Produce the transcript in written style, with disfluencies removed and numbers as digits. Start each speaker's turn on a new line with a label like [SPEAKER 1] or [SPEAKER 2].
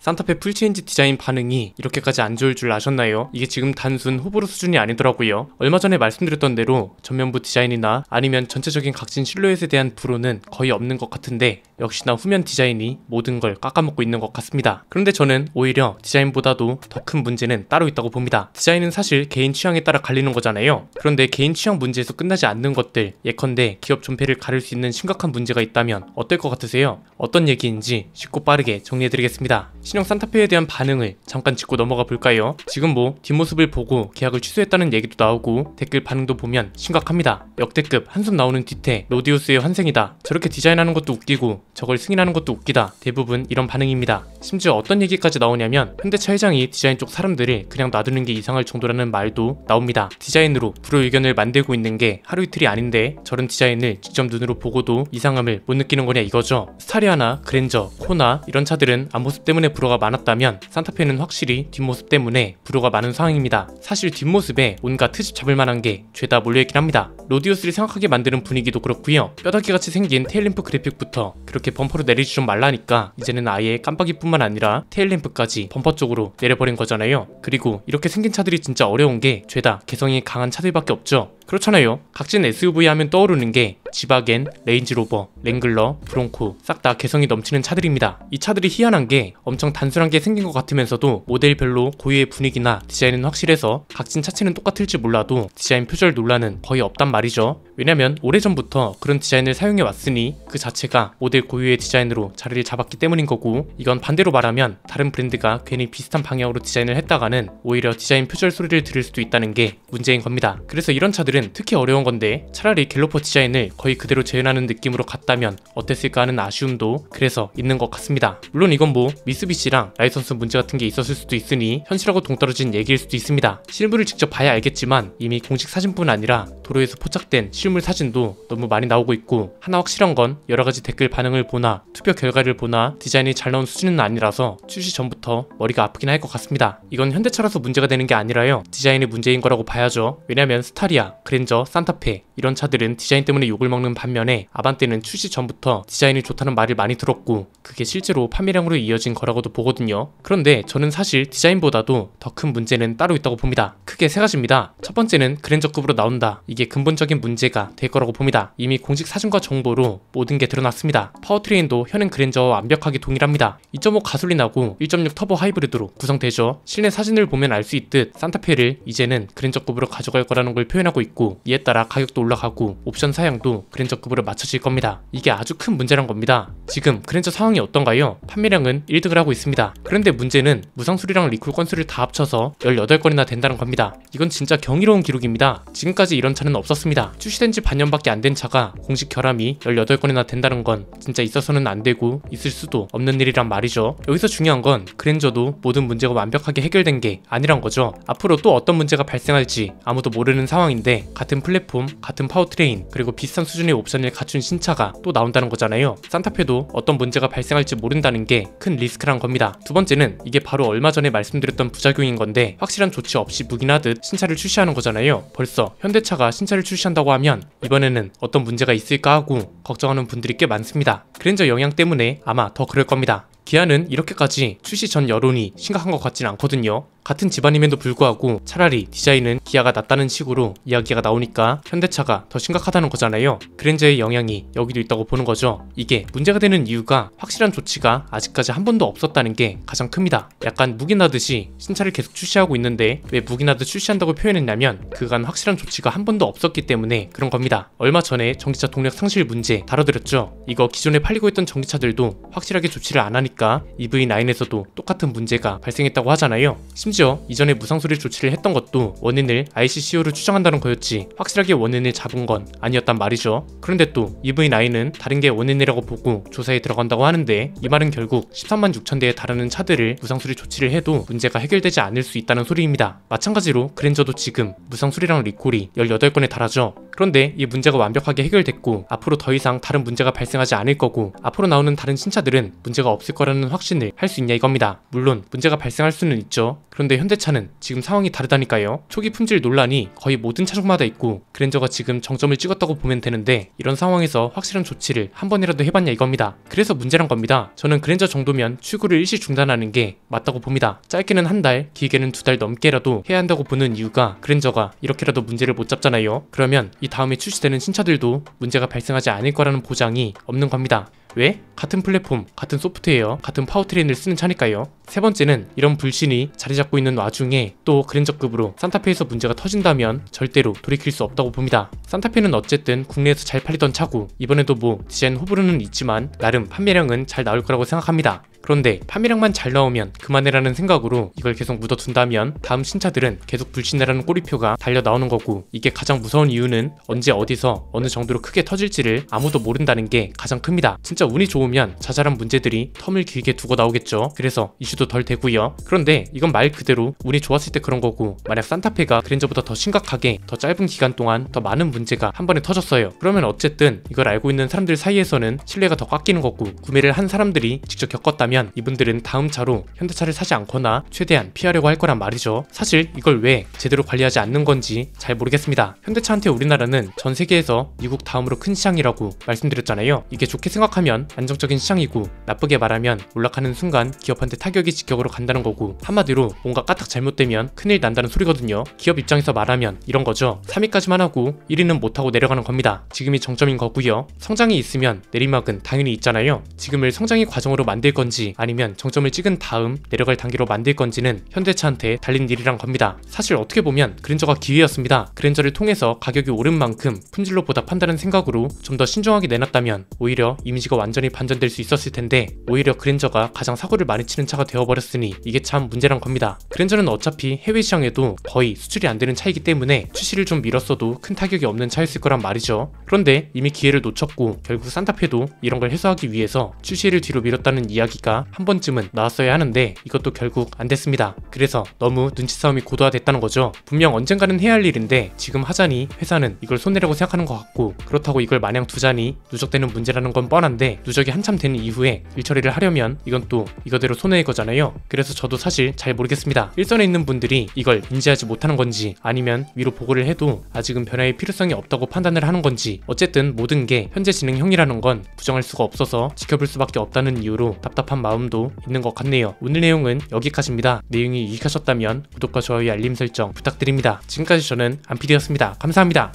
[SPEAKER 1] 산타페 풀체인지 디자인 반응이 이렇게까지 안 좋을 줄 아셨나요? 이게 지금 단순 호불호 수준이 아니더라고요. 얼마 전에 말씀드렸던 대로 전면부 디자인이나 아니면 전체적인 각진 실루엣에 대한 불호는 거의 없는 것 같은데 역시나 후면 디자인이 모든 걸 깎아먹고 있는 것 같습니다. 그런데 저는 오히려 디자인보다도 더 큰 문제는 따로 있다고 봅니다. 디자인은 사실 개인 취향에 따라 갈리는 거잖아요. 그런데 개인 취향 문제에서 끝나지 않는 것들, 예컨대 기업 존폐를 가릴 수 있는 심각한 문제가 있다면 어떨 것 같으세요? 어떤 얘기인지 쉽고 빠르게 정리해드리겠습니다. 신형 산타페에 대한 반응을 잠깐 짚고 넘어가 볼까요? 지금 뒷모습을 보고 계약을 취소했다는 얘기도 나오고 댓글 반응도 보면 심각합니다. 역대급 한숨 나오는 뒤태, 로디우스의 환생이다. 저렇게 디자인하는 것도 웃기고 저걸 승인하는 것도 웃기다. 대부분 이런 반응입니다. 심지어 어떤 얘기까지 나오냐면 현대차 회장이 디자인 쪽 사람들을 그냥 놔두는 게 이상할 정도라는 말도 나옵니다. 디자인으로 불호의견을 만들고 있는 게 하루 이틀이 아닌데 저런 디자인을 직접 눈으로 보고도 이상함을 못 느끼는 거냐 이거죠. 스타리아나 그랜저, 코나 이런 차들은 앞모습 때문에 불호가 많았다면 산타페는 확실히 뒷모습 때문에 불호가 많은 상황입니다. 사실 뒷모습에 온갖 트집 잡을 만한 게 죄다 몰려있긴 합니다. 로디우스를 생각하게 만드는 분위기도 그렇고요. 뼈다귀같이 생긴 테일램프 그래픽부터 그렇게 범퍼로 내리지 좀 말라니까 이제는 아예 깜빡이뿐만 아니라 테일램프까지 범퍼 쪽으로 내려버린 거잖아요. 그리고 이렇게 생긴 차들이 진짜 어려운 게 죄다 개성이 강한 차들밖에 없죠. 그렇잖아요. 각진 SUV 하면 떠오르는 게 지바겐, 레인지로버, 랭글러, 브롱코 싹 다 개성이 넘치는 차들입니다. 이 차들이 희한한 게 엄청 단순한 게 생긴 것 같으면서도 모델별로 고유의 분위기나 디자인은 확실해서 각진 차체는 똑같을지 몰라도 디자인 표절 논란은 거의 없단 말이죠. 왜냐면 오래전부터 그런 디자인을 사용해 왔으니 그 자체가 모델 고유의 디자인으로 자리를 잡았기 때문인 거고, 이건 반대로 말하면 다른 브랜드가 괜히 비슷한 방향으로 디자인을 했다가는 오히려 디자인 표절 소리를 들을 수도 있다는 게 문제인 겁니다. 그래서 이런 차들은 특히 어려운 건데 차라리 갤로퍼 디자인을 거의 그대로 재현하는 느낌으로 갔다면 어땠을까 하는 아쉬움도 그래서 있는 것 같습니다. 물론 이건 미쓰비시랑 라이선스 문제 같은 게 있었을 수도 있으니 현실하고 동떨어진 얘기일 수도 있습니다. 실물을 직접 봐야 알겠지만 이미 공식 사진뿐 아니라 도로에서 포착된 실물 사진도 너무 많이 나오고 있고, 하나 확실한 건 여러가지 댓글 반응을 보나 투표 결과를 보나 디자인이 잘 나온 수준은 아니라서 출시 전부터 머리가 아프긴 할 것 같습니다. 이건 현대차라서 문제가 되는 게 아니라요, 디자인이 문제인 거라고 봐야죠. 왜냐면 스타리아, 그랜저, 산타페 이런 차들은 디자인 때문에 욕을 먹는 반면에 아반떼는 출시 전부터 디자인이 좋다는 말을 많이 들었고 그게 실제로 판매량으로 이어진 거라고도 보거든요. 그런데 저는 사실 디자인보다도 더 큰 문제는 따로 있다고 봅니다. 크게 세 가지입니다. 첫 번째는 그랜저급으로 나온다. 이게 근본적인 문제가 될 거라고 봅니다. 이미 공식 사진과 정보로 모든 게 드러났습니다. 파워트레인도 현행 그랜저와 완벽하게 동일합니다. 2.5 가솔린하고 1.6 터보 하이브리드로 구성되죠. 실내 사진을 보면 알 수 있듯 산타페를 이제는 그랜저급으로 가져갈 거라는 걸 표현하고 있고, 이에 따라 가격도 올라가고 옵션 사양도 그랜저급으로 맞춰질 겁니다. 이게 아주 큰 문제란 겁니다. 지금 그랜저 상황이 어떤가요? 판매량은 1등을 하고 있습니다. 그런데 문제는 무상수리랑 리콜 건수를 다 합쳐서 18건이나 된다는 겁니다. 이건 진짜 경이로운 기록입니다. 지금까지 이런 차는 없었습니다. 출시된 지 반년밖에 안 된 차가 공식 결함이 18건이나 된다는 건 진짜 있어서는 안 되고 있을 수도 없는 일이란 말이죠. 여기서 중요한 건 그랜저도 모든 문제가 완벽하게 해결된 게 아니란 거죠. 앞으로 또 어떤 문제가 발생할지 아무도 모르는 상황인데 같은 플랫폼, 같은 파워트레인, 그리고 비슷한 수준의 옵션을 갖춘 신차가 또 나온다는 거잖아요. 산타페도 어떤 문제가 발생할지 모른다는 게 큰 리스크란 겁니다. 두 번째는 이게 바로 얼마 전에 말씀드렸던 부작용인 건데, 확실한 조치 없이 묵인하듯 신차를 출시하는 거잖아요. 벌써 현대차가 신차를 출시한다고 하면 이번에는 어떤 문제가 있을까 하고 걱정하는 분들이 꽤 많습니다. 그랜저 영향 때문에 아마 더 그럴 겁니다. 기아는 이렇게까지 출시 전 여론이 심각한 것 같진 않거든요. 같은 집안임에도 불구하고 차라리 디자인은 기아가 낫다는 식으로 이야기가 나오니까 현대차가 더 심각하다는 거잖아요. 그랜저의 영향이 여기도 있다고 보는 거죠. 이게 문제가 되는 이유가 확실한 조치가 아직까지 한 번도 없었다는 게 가장 큽니다. 약간 묵인하듯이 신차를 계속 출시하고 있는데 왜 묵인하듯 출시한다고 표현했냐면 그간 확실한 조치가 한 번도 없었기 때문에 그런 겁니다. 얼마 전에 전기차 동력 상실 문제 다뤄드렸죠. 이거 기존에 팔리고 있던 전기차들도 확실하게 조치를 안 하니까 EV9에서도 똑같은 문제가 발생했다고 하잖아요. 심지어 이전에 무상수리 조치를 했던 것도 원인을 ICCO를 추정한다는 거였지 확실하게 원인을 잡은 건 아니었단 말이죠. 그런데 또 EV9은 다른 게 원인이라고 보고 조사에 들어간다고 하는데, 이 말은 결국 13만 6천 대에 달하는 차들을 무상수리 조치를 해도 문제가 해결되지 않을 수 있다는 소리입니다. 마찬가지로 그랜저도 지금 무상수리랑 리콜이 18건에 달하죠. 그런데 이 문제가 완벽하게 해결됐고 앞으로 더 이상 다른 문제가 발생하지 않을 거고 앞으로 나오는 다른 신차들은 문제가 없을 거라는 확신을 할 수 있냐 이겁니다. 물론 문제가 발생할 수는 있죠. 그런데 그런데 현대차는 지금 상황이 다르다니까요. 초기 품질 논란이 거의 모든 차종마다 있고 그랜저가 지금 정점을 찍었다고 보면 되는데 이런 상황에서 확실한 조치를 한 번이라도 해봤냐 이겁니다. 그래서 문제란 겁니다. 저는 그랜저 정도면 출고를 일시 중단하는 게 맞다고 봅니다. 짧게는 한 달, 길게는 2달 넘게라도 해야 한다고 보는 이유가 그랜저가 이렇게라도 문제를 못 잡잖아요. 그러면 이 다음에 출시되는 신차들도 문제가 발생하지 않을 거라는 보장이 없는 겁니다. 왜? 같은 플랫폼, 같은 소프트웨어, 같은 파워트레인을 쓰는 차니까요. 세 번째는 이런 불신이 자리 잡고 있는 와중에 또 그랜저급으로 산타페에서 문제가 터진다면 절대로 돌이킬 수 없다고 봅니다. 산타페는 어쨌든 국내에서 잘 팔리던 차고 이번에도 뭐 디자인 호불호는 있지만 나름 판매량은 잘 나올 거라고 생각합니다. 그런데 판매량만 잘 나오면 그만해라는 생각으로 이걸 계속 묻어둔다면 다음 신차들은 계속 불신내라는 꼬리표가 달려 나오는 거고 이게 가장 무서운 이유는 언제 어디서 어느 정도로 크게 터질지를 아무도 모른다는 게 가장 큽니다. 진짜 운이 좋으면 자잘한 문제들이 텀을 길게 두고 나오겠죠. 그래서 이슈도 덜 되고요. 그런데 이건 말 그대로 운이 좋았을 때 그런 거고 만약 산타페가 그랜저보다 더 심각하게 더 짧은 기간 동안 더 많은 문제가 한 번에 터졌어요. 그러면 어쨌든 이걸 알고 있는 사람들 사이에서는 신뢰가 더 깎이는 거고 구매를 한 사람들이 직접 겪었다면 이분들은 다음 차로 현대차를 사지 않거나 최대한 피하려고 할 거란 말이죠. 사실 이걸 왜 제대로 관리하지 않는 건지 잘 모르겠습니다. 현대차한테 우리나라는 전 세계에서 미국 다음으로 큰 시장이라고 말씀드렸잖아요. 이게 좋게 생각하면 안정적인 시장이고 나쁘게 말하면 올라가는 순간 기업한테 타격이 직격으로 간다는 거고 한마디로 뭔가 까딱 잘못되면 큰일 난다는 소리거든요. 기업 입장에서 말하면 이런 거죠. 3위까지만 하고 1위는 못하고 내려가는 겁니다. 지금이 정점인 거고요. 성장이 있으면 내리막은 당연히 있잖아요. 지금을 성장의 과정으로 만들 건지 아니면 정점을 찍은 다음 내려갈 단계로 만들 건지는 현대차한테 달린 일이란 겁니다. 사실 어떻게 보면 그랜저가 기회였습니다. 그랜저를 통해서 가격이 오른 만큼 품질로 보답한다는 생각으로 좀 더 신중하게 내놨다면 오히려 이미지가 완전히 반전될 수 있었을 텐데 오히려 그랜저가 가장 사고를 많이 치는 차가 되어버렸으니 이게 참 문제란 겁니다. 그랜저는 어차피 해외 시장에도 거의 수출이 안 되는 차이기 때문에 출시를 좀 미뤘어도 큰 타격이 없는 차였을 거란 말이죠. 그런데 이미 기회를 놓쳤고 결국 산타페도 이런 걸 해소하기 위해서 출시를 뒤로 미뤘다는 이야기가 한 번쯤은 나왔어야 하는데 이것도 결국 안 됐습니다. 그래서 너무 눈치 싸움이 고도화됐다는 거죠. 분명 언젠가는 해야 할 일인데 지금 하자니 회사는 이걸 손해라고 생각하는 것 같고 그렇다고 이걸 마냥 두자니 누적되는 문제라는 건 뻔한데 누적이 한참 된 이후에 일처리를 하려면 이건 또 이거대로 손해일 거잖아요. 그래서 저도 사실 잘 모르겠습니다. 일선에 있는 분들이 이걸 인지하지 못하는 건지 아니면 위로 보고를 해도 아직은 변화의 필요성이 없다고 판단을 하는 건지 어쨌든 모든 게 현재 진행형이라는 건 부정할 수가 없어서 지켜볼 수밖에 없다는 이유로 답답한 마음도 있는 것 같네요. 오늘 내용은 여기까지입니다. 내용이 유익하셨다면 구독과 좋아요 알림 설정 부탁드립니다. 지금까지 저는 안피디였습니다. 감사합니다.